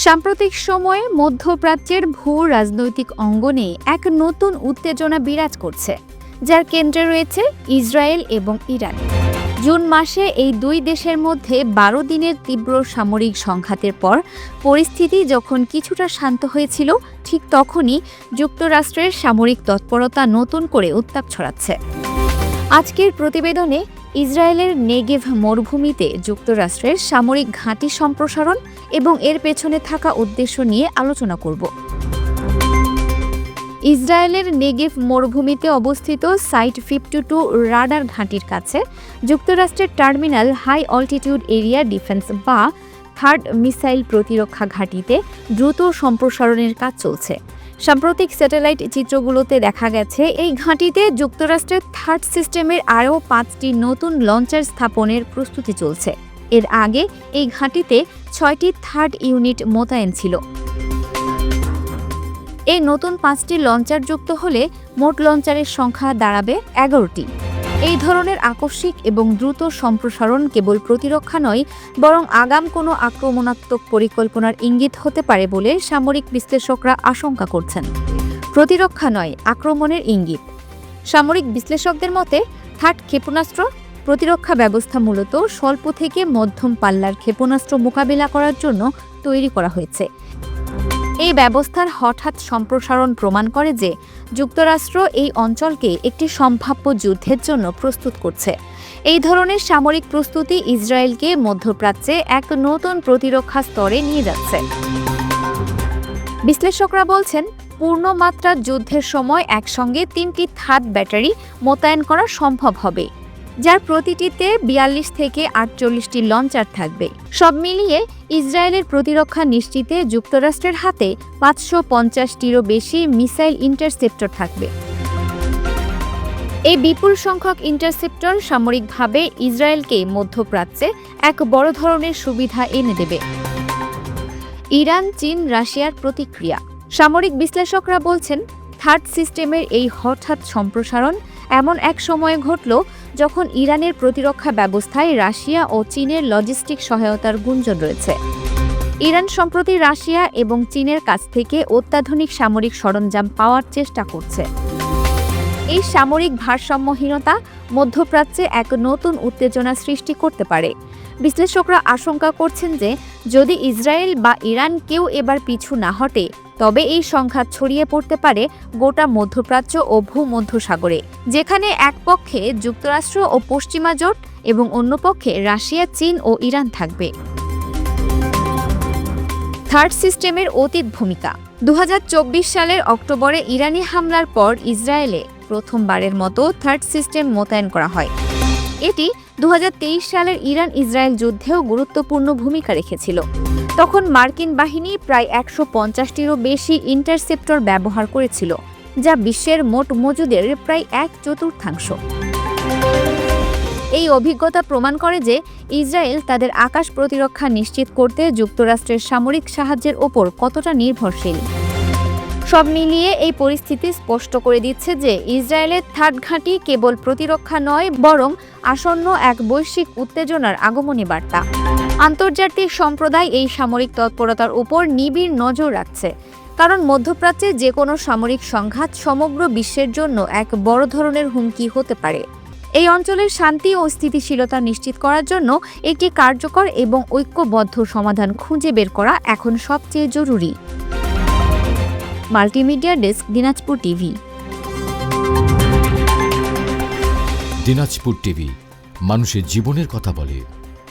সাম্প্রতিক সময়ে মধ্যপ্রাচ্যের ভূ রাজনৈতিক অঙ্গনে এক নতুন উত্তেজনা বিরাজ করছে, যার কেন্দ্রে রয়েছে ইসরায়েল এবং ইরান। জুন মাসে এই দুই দেশের মধ্যে ১২ দিনের তীব্র সামরিক সংঘাতের পর পরিস্থিতি যখন কিছুটা শান্ত হয়েছিল, ঠিক তখনই যুক্তরাষ্ট্রের সামরিক তৎপরতা নতুন করে উত্তাপ ছড়াচ্ছে। আজকের প্রতিবেদনে ইসরায়েলের নেগেভ মরুভূমিতে যুক্তরাষ্ট্রের সামরিক ঘাঁটি সম্প্রসারণ এবং এর পেছনে থাকা উদ্দেশ্য নিয়ে আলোচনা করব। ইসরায়েলের নেগেভ মরুভূমিতে অবস্থিত সাইট 52 রাডার ঘাঁটির কাছে যুক্তরাষ্ট্রের terminal high altitude area defence বা থার্ড মিসাইল প্রতিরক্ষা ঘাঁটিতে দ্রুত সম্প্রসারণের কাজ চলছে। সাম্প্রতিক স্যাটেলাইট চিত্রগুলোতে দেখা গেছে এই ঘাঁটিতে যুক্তরাষ্ট্রের থার্ড সিস্টেমের আরও 5টি নতুন লঞ্চার স্থাপনের প্রস্তুতি চলছে। এর আগে এই ঘাঁটিতে 6টি থার্ড ইউনিট মোতায়েন ছিল। এই নতুন 5টি লঞ্চার যুক্ত হলে মোট লঞ্চারের সংখ্যা দাঁড়াবে 11টি। এই ধরনের আকস্মিক এবং দ্রুত সম্প্রসারণ কেবল প্রতিরক্ষা নয়, বরং আগাম কোনো আক্রমণাত্মক পরিকল্পনার ইঙ্গিত হতে পারে বলে সামরিক বিশ্লেষকরা আশঙ্কা করছেন। প্রতিরক্ষা নয়, আক্রমণের ইঙ্গিত। সামরিক বিশ্লেষকদের মতে থার্ড ক্ষেপণাস্ত্র প্রতিরক্ষা ব্যবস্থা মূলত স্বল্প থেকে মধ্যম পাল্লার ক্ষেপণাস্ত্র মোকাবিলা করার জন্য তৈরি করা হয়েছে। এই ব্যবস্থার হঠাৎ সম্প্রসারণ প্রমাণ করে যে যুক্তরাষ্ট্র এই অঞ্চলকে একটি সম্ভাব্য যুদ্ধের জন্য প্রস্তুত করছে। এই ধরনের সামরিক প্রস্তুতি ইসরায়েলকে মধ্যপ্রাচ্যে এক নতুন প্রতিরক্ষা স্তরে নিয়ে যাচ্ছে। বিশ্লেষকরা বলছেন, পূর্ণমাত্রার যুদ্ধের সময় একসঙ্গে 3টি থার্ড ব্যাটারি মোতায়েন করা সম্ভব হবে, যার প্রতিটিতে 42 থেকে 48টি লঞ্চার থাকবে। সব মিলিয়ে ইসরায়েলের প্রতিরক্ষা নিশ্চিতে যুক্তরাষ্ট্রের হাতে 550টিরও বেশি মিসাইল ইন্টারসেপ্টর থাকবে। এই বিপুল সংখ্যক ইন্টারসেপ্টর সামরিকভাবে ইসরায়েলকে মধ্যপ্রাচ্যে এক বড় ধরনের সুবিধা এনে দেবে। ইরান, চীন, রাশিয়ার প্রতিক্রিয়া। সামরিক বিশ্লেষকরা বলছেন, থার্ড সিস্টেমের এই হঠাৎ সম্প্রসারণ এমন এক সময়ে ঘটল যখন ইরানের প্রতিরক্ষা ব্যবস্থায় রাশিয়া ও চীনের লজিস্টিক সহায়তার গুঞ্জন রয়েছে। ইরান সম্প্রতি রাশিয়া এবং চীনের কাছ থেকে অত্যাধুনিক সামরিক সরঞ্জাম পাওয়ার চেষ্টা করছে। এই সামরিক ভারসাম্যহীনতা মধ্যপ্রাচ্যে এক নতুন উত্তেজনা সৃষ্টি করতে পারে। বিশ্লেষকরা আশঙ্কা করছেন যে যদি ইসরায়েল বা ইরান কেউ এবার পিছু না হটে, তবে এই সংঘাত ছড়িয়ে পড়তে পারে গোটা মধ্যপ্রাচ্য ও ভূমধ্যসাগরে, যেখানে এক পক্ষে যুক্তরাষ্ট্র ও পশ্চিমা জোট এবং অন্য পক্ষে রাশিয়া, চীন ও ইরান থাকবে। থার্ড সিস্টেমের অতীত ভূমিকা। 2024 সালের অক্টোবরে ইরানি হামলার পর ইসরায়েলে প্রথমবারের মতো থার্ড সিস্টেম মোতায়েন করা হয়। এটি 2023 সালের ইরান ইসরায়েল যুদ্ধেও গুরুত্বপূর্ণ ভূমিকা রেখেছিল। তখন মার্কিন বাহিনী প্রায় 150টিরও বেশি ইন্টারসেপ্টর ব্যবহার করেছিল, যা বিশ্বের মোট মজুদের প্রায় 1/4। এই অভিজ্ঞতা প্রমাণ করে যে ইসরায়েল তাদের আকাশ প্রতিরক্ষা নিশ্চিত করতে যুক্তরাষ্ট্রের সামরিক সাহায্যের ওপর কতটা নির্ভরশীল। সব মিলিয়ে এই পরিস্থিতি স্পষ্ট করে দিচ্ছে যে ইসরায়েলের থার্ড ঘাঁটি কেবল প্রতিরক্ষা নয়, বরং আসন্ন এক বৈশ্বিক উত্তেজনার আগমনী বার্তা। আন্তর্জাতিক সম্প্রদায় এই সামরিক তৎপরতার উপর নিবিড় নজর রাখছে, কারণ মধ্যপ্রাচ্যে যে কোনো সামরিক সংঘাত সমগ্র বিশ্বের জন্য এক বড় ধরনের হুমকি হতে পারে। এই অঞ্চলের শান্তি ও স্থিতিশীলতা নিশ্চিত করার জন্য একটি কার্যকর এবং ঐক্যবদ্ধ সমাধান খুঁজে বের করা এখন সবচেয়ে জরুরি। Multimedia desk, Dinajpur TV. Dinajpur TV মানুষের জীবনের কথা বলে।